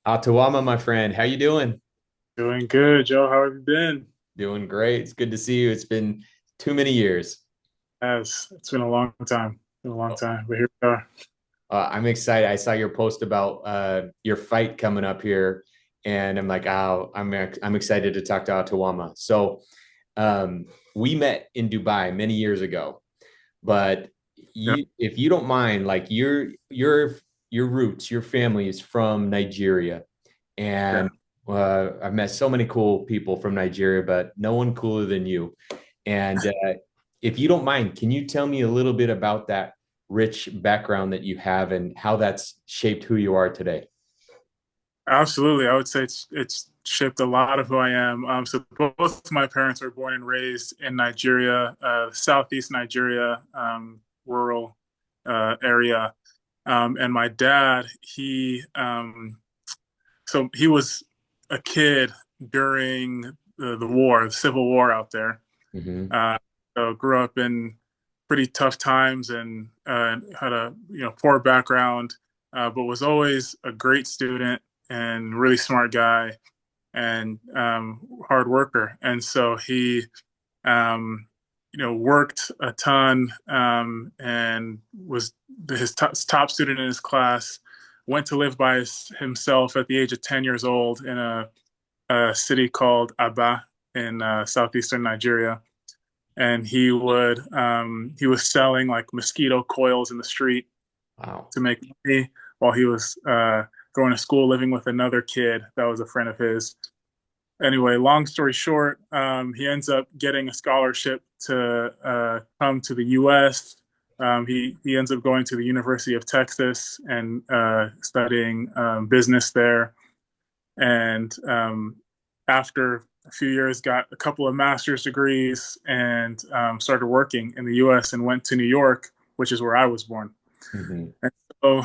Atuoma, my friend, how you doing? Doing good, Joe. How have you been? Doing great. It's good to see you. It's been too many years. As it's been a long time. Been a long time, but here we are. I'm excited. I saw your post about your fight coming up here, and I'm like, oh, I'm excited to talk to Atuoma. So, we met in Dubai many years ago, but Yeah, if you don't mind, like your roots, your family is from Nigeria, yeah. and I've met so many cool people from Nigeria, but no one cooler than you. And if you don't mind, can you tell me a little bit about that rich background that you have and how that's shaped who you are today? Absolutely. I would say it's shaped a lot of who I am. So both my parents were born and raised in Nigeria, southeast Nigeria, rural area. And my dad, he was a kid during the war, the Civil War out there. Hmm. Uh, so grew up in pretty tough times and had a poor background, but was always a great student and really smart guy and hard worker. And so he um, worked a ton and was his top student in his class. Went to live by himself at the age of 10 years old in a city called Aba in southeastern Nigeria, and he was selling like mosquito coils in the street Wow. to make money while he was going to school, living with another kid that was a friend of his. Anyway, long story short, he ends up getting a scholarship to come to the U.S. He ends up going to the University of Texas and studying business there. And after a few years, got a couple of master's degrees and started working in the U.S. and went to New York, which is where I was born. Hmm. And so,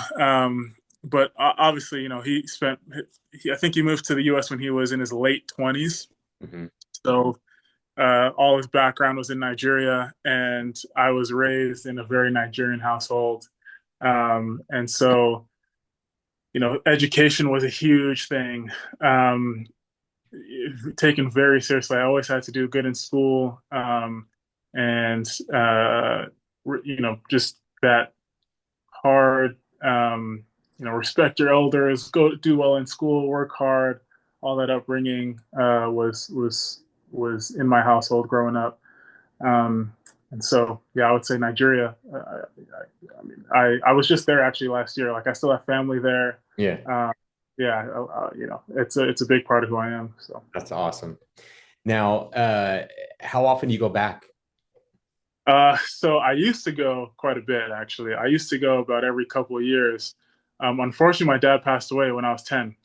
but obviously, I think he moved to the U.S. when he was in his late 20s. Hmm. So all his background was in Nigeria, and I was raised in a very Nigerian household. And so, education was a huge thing. Um, Taken very seriously. I always had to do good in school, and just that hard. Respect your elders, go do well in school, work hard. All that upbringing was in my household growing up. And so, yeah, I would say Nigeria. I was just there actually last year. Like, I still have family there. Yeah, Uh, yeah, it's a big part of who I am. So. that's awesome. Now, how often do you go back? So I used to go quite a bit, actually. I used to go about every couple of years. Unfortunately, my dad passed away when I was 10.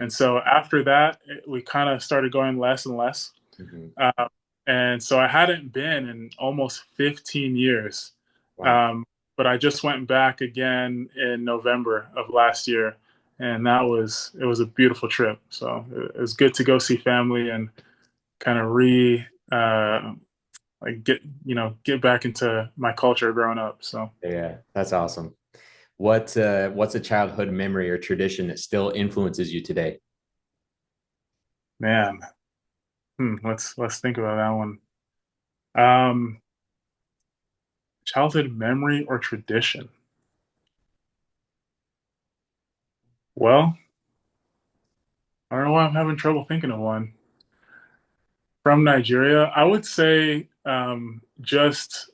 And so after that, we kind of started going less and less. Mm-hmm. Uh, and so I hadn't been in almost 15 years. Wow. Um, but I just went back again in November of last year. And it was a beautiful trip. So it was good to go see family and kind of uh, like get back into my culture growing up. So Yeah, that's awesome. What's a childhood memory or tradition that still influences you today? man, let's think about that one. Um, Childhood memory or tradition? Well, I don't know why I'm having trouble thinking of one. From Nigeria, I would say just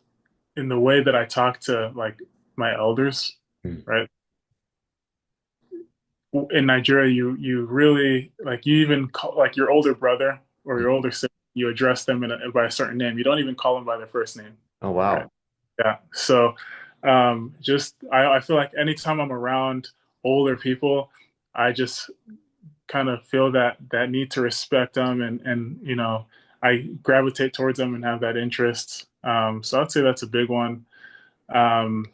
in the way that I talk to like my elders, Hmm. right? In Nigeria, you really like you even call like your older brother or your older sibling, you address them by a certain name. You don't even call them by their first name, Oh, right? wow. Yeah. So just I feel like anytime I'm around older people, I just kind of feel that need to respect them and I gravitate towards them and have that interest. So I'd say that's a big one. Um,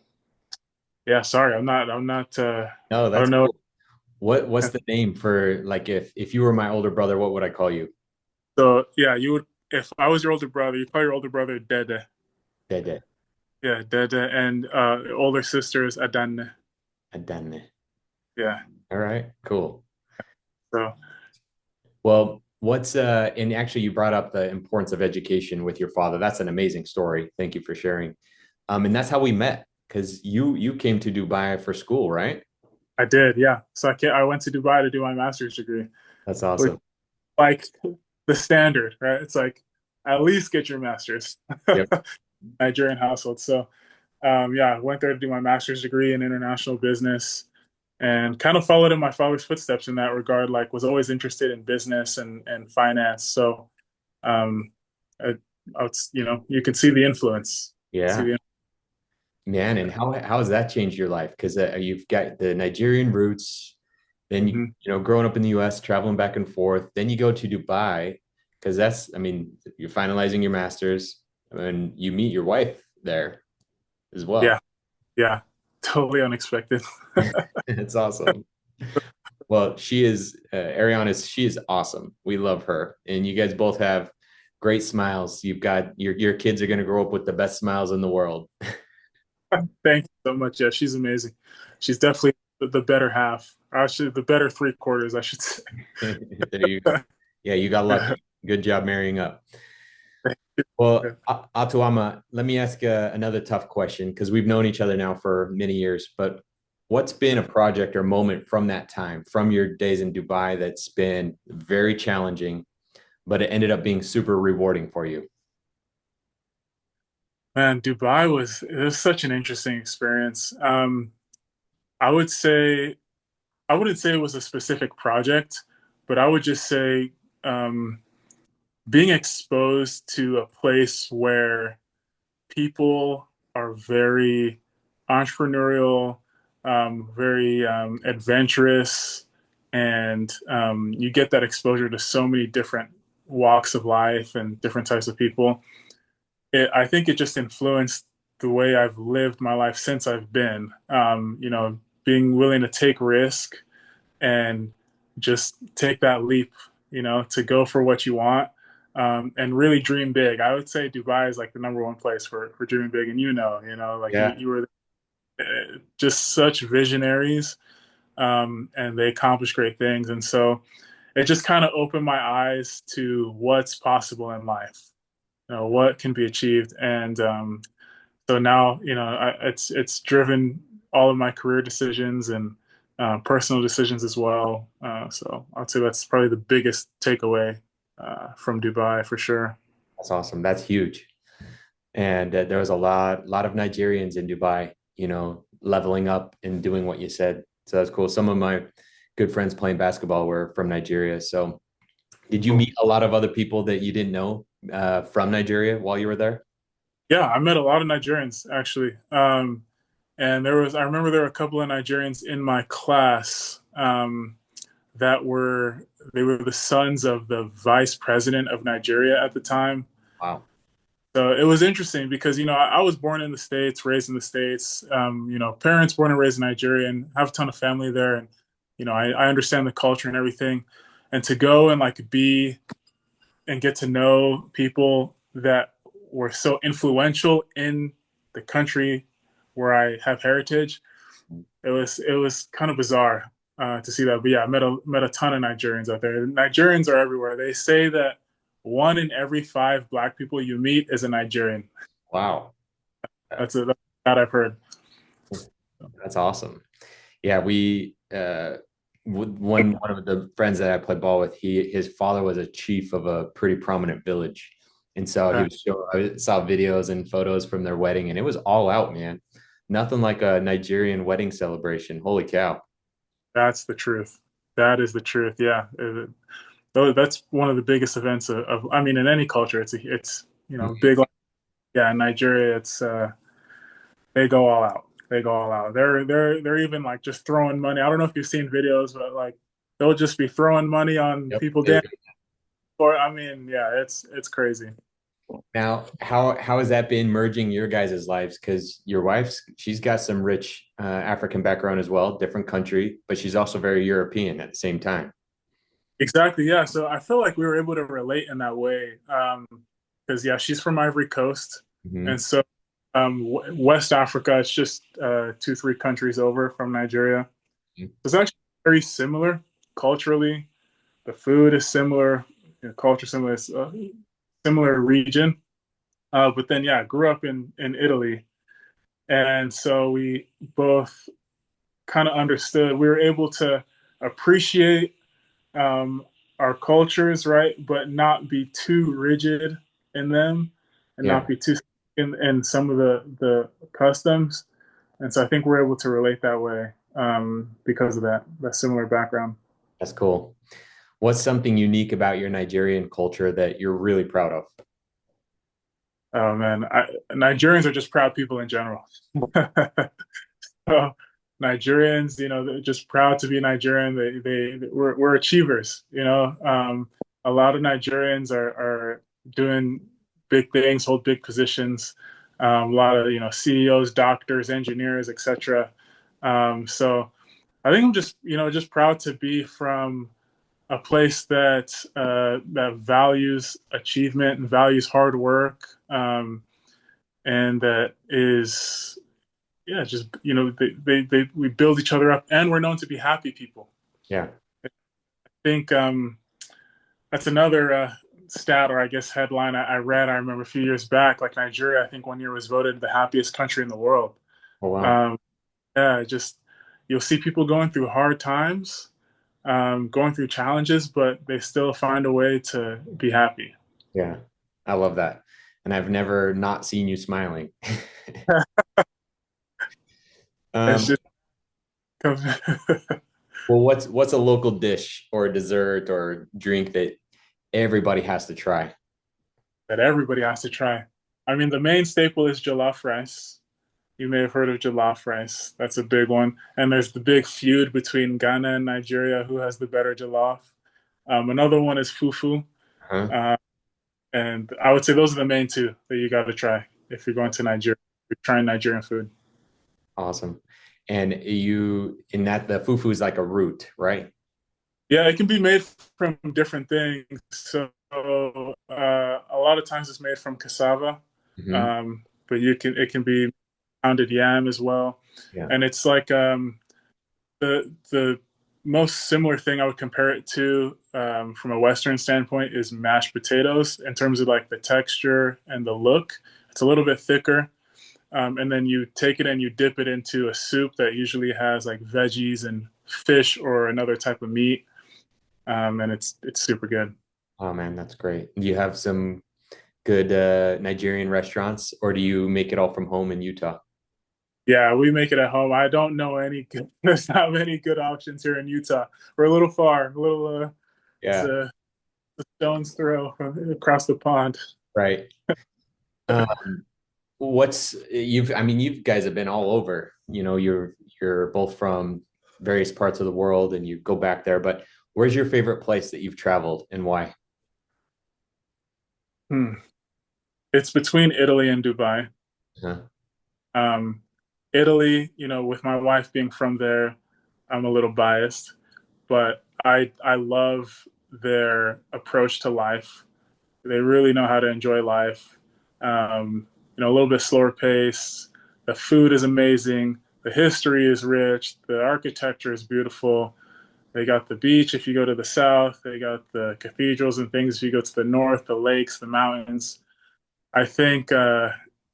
yeah, sorry, I'm not No, I that's don't know. cool. What's the name for like if you were my older brother, what would I call you? So yeah, you would if I was your older brother, you'd call your older brother Dede. Dede. Yeah, Dede, and older sister is Adanne. Adane. Yeah. All right, cool. So Well, what's and actually you brought up the importance of education with your father. That's an amazing story. Thank you for sharing. And that's how we met because you came to Dubai for school, right? I did, yeah. So I went to Dubai to do my master's degree, That's which awesome. like the standard, right? It's like at least get your master's. Yep. Nigerian household. So yeah, I went there to do my master's degree in international business and kind of followed in my father's footsteps in that regard. Like was always interested in business and finance. So um, I, you can see the influence. See Yeah. the Man, and how has that changed your life? Because you've got the Nigerian roots, then Mhm. growing up in the U.S., traveling back and forth, then you go to Dubai because I mean, you're finalizing your master's, and you meet your wife there as Yeah, well. yeah, totally unexpected. It's awesome. Well, she is Ariana she is awesome. We love her, and you guys both have great smiles. You've got your kids are going to grow up with the best smiles in the world. Thank you so much. Yeah, she's amazing. She's definitely the better half. Actually, the better three quarters, I should say. There you go. Yeah, you got lucky. Good job marrying up. Well, Atuama, let me ask another tough question because we've known each other now for many years. But what's been a project or moment from that time, from your days in Dubai, that's been very challenging, but it ended up being super rewarding for you? Man, Dubai was it was such an interesting experience. I would say I wouldn't say it was a specific project, but I would just say um, being exposed to a place where people are very entrepreneurial, very adventurous, and you get that exposure to so many different walks of life and different types of people. I think it just influenced the way I've lived my life since I've been. Being willing to take risk and just take that leap, to go for what you want, and really dream big. I would say Dubai is like the number one place for dreaming big. And like Yeah. you were just such visionaries, and they accomplish great things. And so it just kind of opened my eyes to what's possible in life, what can be achieved. And so now, it's driven all of my career decisions and personal decisions as well. So I'd say that's probably the biggest takeaway from Dubai for sure. That's awesome. That's huge. And there was a lot of Nigerians in Dubai, leveling up and doing what you said. So that's cool. Some of my good friends playing basketball were from Nigeria. So did you Cool. meet a lot of other people that you didn't know from Nigeria while you were there? Yeah, I met a lot of Nigerians actually. And I remember there were a couple of Nigerians in my class that they were the sons of the vice president of Nigeria at the time. Wow. So it was interesting because, I was born in the States, raised in the States, parents born and raised in Nigeria and have a ton of family there. And, I understand the culture and everything. And to go and like be and get to know people that were so influential in the country where I have heritage, it was kind of bizarre to see that. But yeah, I met a ton of Nigerians out there. Nigerians are everywhere. They say that one in every five black people you meet is a Nigerian. Wow. That's that I've heard. That's awesome. Yeah, we one of the friends that I played ball with, his father was a chief of a pretty prominent village. And so Uh, I saw videos and photos from their wedding, and it was all out, man. Nothing like a Nigerian wedding celebration. Holy cow. that's the truth. That is the truth. Yeah. That's one of the biggest events I mean, in any culture, it's big. Like, yeah, in Nigeria, it's they go all out. They go all out. They're even like just throwing money. I don't know if you've seen videos, but like they'll just be throwing money on Yep. people dancing. Or I mean, yeah, it's crazy. Now, how has that been merging your guys' lives? Because your she's got some rich African background as well, different country, but she's also very European at the same time. Exactly. Yeah. So I feel like we were able to relate in that way. Because yeah, she's from Ivory Coast, Hmm. and so West Africa, it's just 2, 3 countries over from Nigeria. It's actually very similar culturally. The food is similar, culture similar, similar region. But then, yeah, grew up in Italy, and so we both kind of understood. We were able to appreciate um, our cultures, right, but not be too rigid in them, and Yeah, not be too in some of the customs. And so I think we're able to relate that way because of that similar background. that's cool. What's something unique about your Nigerian culture that you're really proud of? Oh man, Nigerians are just proud people in general. So Nigerians, they're just proud to be Nigerian. We're achievers. A lot of Nigerians are doing big things, hold big positions. A lot of CEOs, doctors, engineers, etc. So I think I'm just proud to be from a place that values achievement and values hard work, and that is just we build each other up, and we're known to be happy people. Yeah. I think that's another stat, or I guess headline I read. I remember a few years back, like Nigeria, I think one year was voted the happiest country in the world. Oh, wow. Um, yeah, just you'll see people going through hard times, going through challenges, but they still find a way to be happy. Yeah. I love that. And I've never not seen you smiling. It's Um, just well, what's a local dish or a dessert or drink that everybody has to try? that everybody has to try. I mean, the main staple is jollof rice. You may have heard of jollof rice. That's a big one. And there's the big feud between Ghana and Nigeria, who has the better jollof. Another one is fufu. Huh? Uh, and I would say those are the main two that you got to try if you're going to Nigeria. You're trying Nigerian food. Awesome. And you in that the fufu is like a root, right? Yeah, it can be made from different things. So a lot of times it's made from cassava, Hmm. but it can be pounded yam as well, Yeah. and it's like the most similar thing I would compare it to from a Western standpoint is mashed potatoes in terms of like the texture and the look. It's a little bit thicker, and then you take it and you dip it into a soup that usually has like veggies and fish or another type of meat, and it's super good. Oh man, that's great. Do you have some good Nigerian restaurants, or do you make it all from home in Utah? Yeah, we make it at home. I don't know any good, there's not many good options here in Utah. We're a little far, a little it's Yeah, a stone's throw across the pond. right. Um, what's you've I mean, you guys have been all over. You're both from various parts of the world and you go back there, but where's your favorite place that you've traveled and why? Hmm. It's between Italy and Dubai. Huh? Um, Italy, with my wife being from there, I'm a little biased, but I love their approach to life. They really know how to enjoy life. A little bit slower pace. The food is amazing. The history is rich. The architecture is beautiful. They got the beach if you go to the south. They got the cathedrals and things if you go to the north, the lakes, the mountains. I think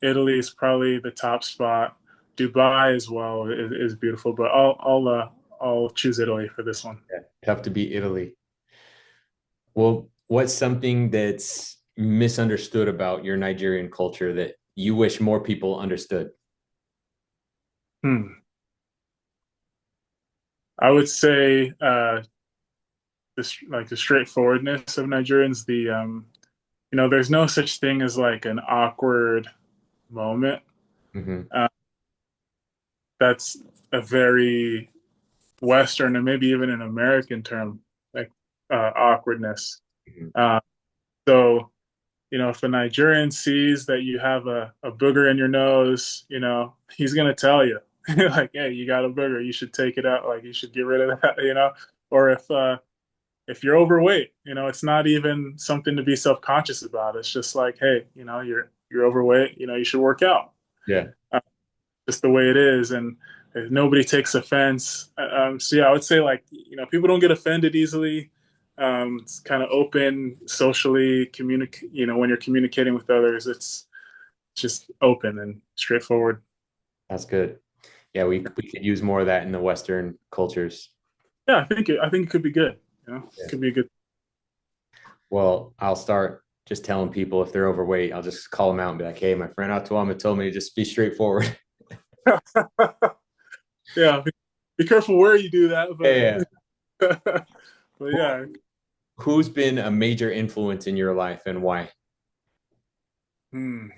Italy is probably the top spot. Dubai as well is beautiful, but I'll choose Italy for this one. Yeah, tough to beat Italy. Well, what's something that's misunderstood about your Nigerian culture that you wish more people understood? Hmm. I would say the straightforwardness of Nigerians. There's no such thing as like an awkward moment. Hmm. Uh, that's a very Western and maybe even an American term, like awkwardness. Hmm. Uh, so if a Nigerian sees that you have a booger in your nose, he's gonna tell you, like, hey, you got a booger, you should take it out, like you should get rid of that. Or if you're overweight, it's not even something to be self-conscious about. It's just like, hey, you're overweight, you should work out. Yeah. Uh, just the way it is, and nobody takes offense. So yeah, I would say like, people don't get offended easily. It's kind of open socially, communicate. When you're communicating with others, it's just open and straightforward. That's good. Yeah, we could use more of that in the Western cultures. Yeah, I think it could be good. It Yeah. could be a good. Well, I'll start just telling people if they're overweight, I'll just call them out and be like, "Hey, my friend Atuoma told me to just be straightforward." Yeah, be careful where you do that, Yeah, yeah. but but yeah. Who's been a major influence in your life and why? Hmm.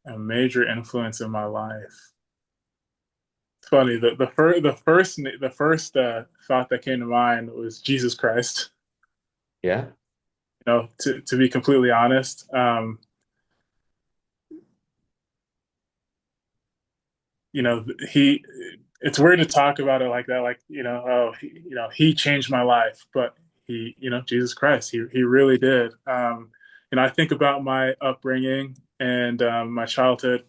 A major influence in my life. It's funny. The first thought that came to mind was Jesus Christ. Yeah. To be completely honest, he. It's weird to talk about it like that. Like he changed my life, but Jesus Christ, he really did. I think about my upbringing and my childhood,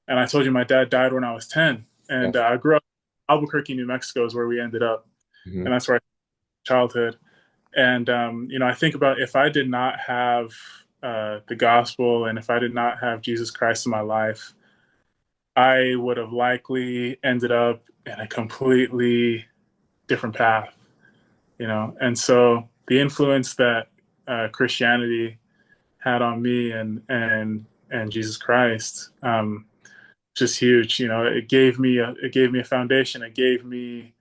and I told you my dad died when I was 10, and Yes. I grew up Albuquerque, New Mexico, is where we ended up, and Mhm. that's where I childhood. And I think about if I did not have the gospel, and if I did not have Jesus Christ in my life, I would have likely ended up in a completely different path. And so the influence that Christianity had on me and Jesus Christ, just huge. It gave me a foundation. It gave me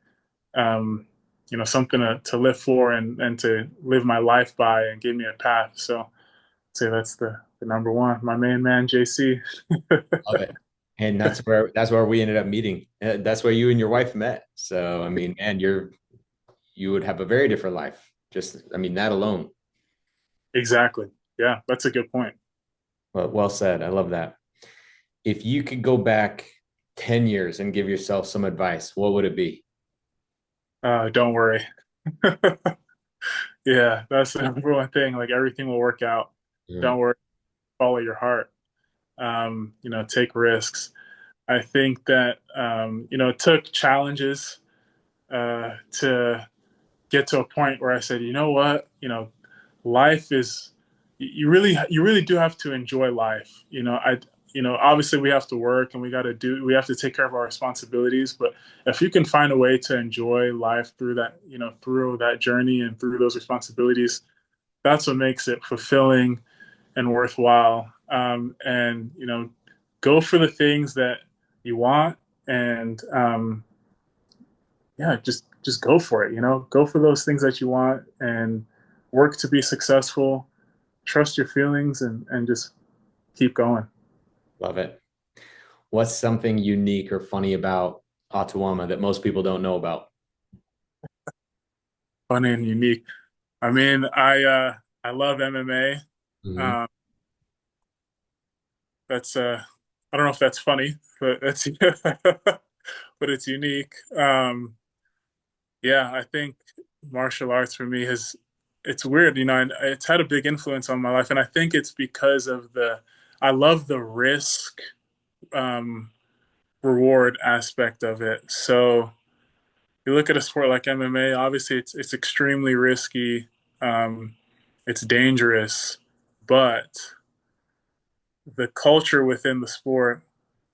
um, something to live for and to live my life by, and gave me a path. So I'd say that's the number one. My main man, JC. Love it. And that's where we ended up meeting. That's where you and your wife met. So I mean, man, you would have a very different life. Just I mean, that alone. Exactly. Yeah, that's a good point. Well said. I love that. If you could go back 10 years and give yourself some advice, what would it be? Don't worry. Yeah, that's the number one thing. Like everything will work out. Yeah. Don't worry. Follow your heart. Take risks. I think that it took challenges to get to a point where I said, you know what, life is you really do have to enjoy life. Obviously we have to work and we have to take care of our responsibilities, but if you can find a way to enjoy life through that journey and through those responsibilities, that's what makes it fulfilling and worthwhile. And go for the things that you want, and yeah, just go for it. Go for those things that you want and work to be successful. Trust your feelings and just keep going. Love it. What's something unique or funny about Atuama that most people don't know about? Funny and unique. I mean, I love MMA. Mhm. Um, that's I don't know if that's funny, but that's but it's unique. Yeah, I think martial arts for me has it's weird, it's had a big influence on my life, and I think it's because of the I love the risk um, reward aspect of it. So you look at a sport like MMA, obviously it's extremely risky, um, it's dangerous, but the culture within the sport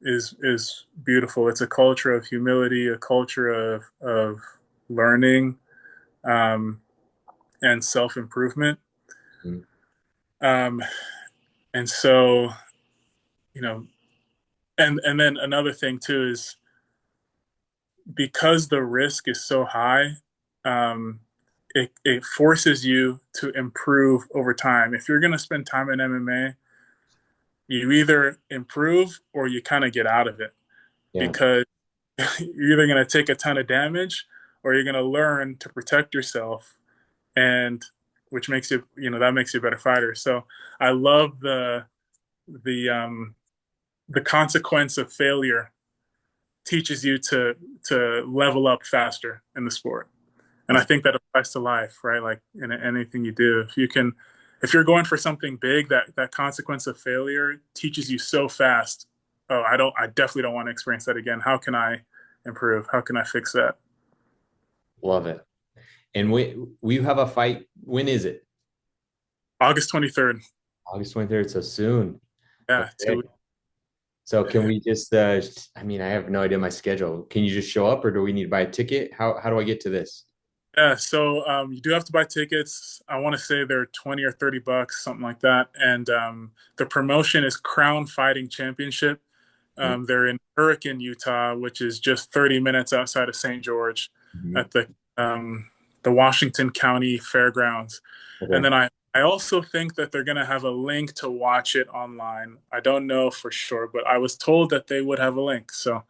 is beautiful. It's a culture of humility, a culture of learning, um, and self improvement. Mhm. Um, and so, you know, and then another thing too is because the risk is so high, um, it forces you to improve over time. If you're going to spend time in MMA, you either improve or you kind of get out of it, Yeah. because you're either going to take a ton of damage or you're going to learn to protect yourself, and which makes that makes you a better fighter. So I love the um, the consequence of failure teaches you to level up faster in the sport. And I That's think that applies to life, right? Like in anything you do, if you're going for something big, that consequence of failure teaches you so fast. Oh, I definitely don't want to experience that again. How can I improve? How can I fix that? love it. And we have a fight. When is it? August 23rd. August 23rd, so soon. Yeah, Okay. So can we just I mean, I have no idea my schedule. Can you just show up or do we need to buy a ticket? How do I get to this? Yeah, so you do have to buy tickets. I want to say they're 20 or $30, something like that. And the promotion is Crown Fighting Championship. They're in Hurricane, Utah, which is just 30 minutes outside of St. George Mhm. at the Washington County Fairgrounds. And Okay. then I also think that they're going to have a link to watch it online. I don't know for sure, but I was told that they would have a link. So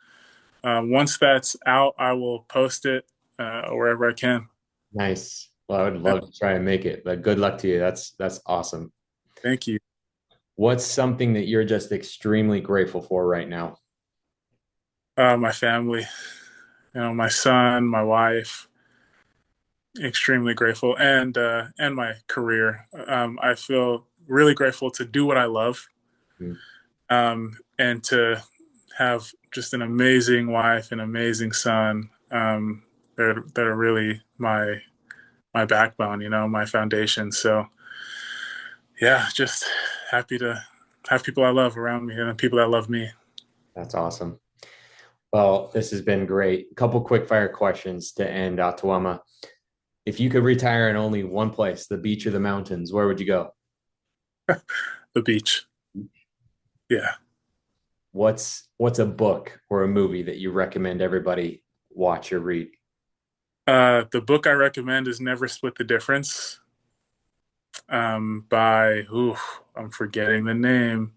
once that's out, I will post it wherever I can. Nice. Well, I would love to try and make it, but good luck to you. That's awesome. Thank you. What's something that you're just extremely grateful for right now? My family, my son, my wife, extremely grateful, and my career. I feel really grateful to do what I love, Mm. and to have just an amazing wife, an amazing son. That are really my backbone, my foundation. So yeah, just happy to have people I love around me and people that love me. That's awesome. Well, this has been great. A couple quick fire questions to end, Atuama. If you could retire in only one place, the beach or the mountains, where would you go? The beach. Yeah. What's a book or a movie that you recommend everybody watch or read? The book I recommend is Never Split the Difference, by I'm forgetting the name.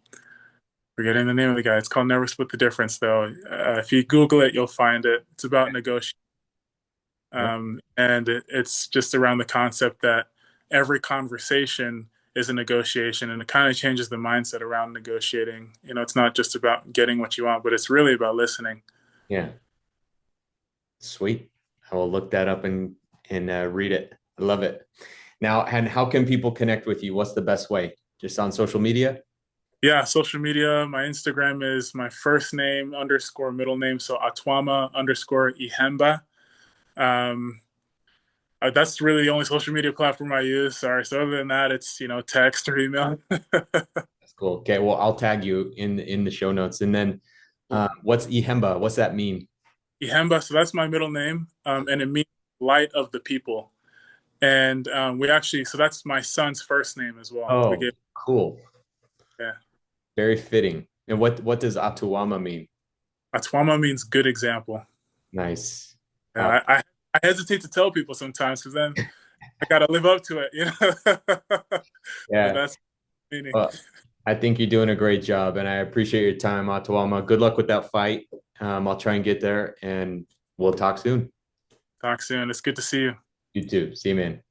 Forgetting the name of the guy. It's called Never Split the Difference, though. If you Google it, you'll find it. It's about negotiation, and it's just around the concept that every conversation is a negotiation, and it kind of changes the mindset around negotiating. It's not just about getting what you want, but it's really about listening. Yeah, sweet. I will look that up and read it. I love it. Now, and how can people connect with you? What's the best way? Just on social media? Yeah, social media. My Instagram is my first name underscore middle name, so Atuoma underscore Ihemba. Um, that's really the only social media platform I use. Sorry. So other than that, it's text or email. That's cool. Okay, well, I'll tag you in the show notes. And then, what's Ihemba? What's that mean? Ihemba. So that's my middle name, and it means light of the people. And so that's my son's first name as well. We Oh, gave, cool. yeah. Very fitting. And what does Atuama mean? Atuama means good example. Nice. Wow. I hesitate to tell people sometimes because then I got to live up to it. But Yeah. that's meaning. Well, I think you're doing a great job, and I appreciate your time, Atuama. Good luck with that fight. I'll try and get there, and we'll talk soon. Talk soon. It's good to see you. You too. See you, man.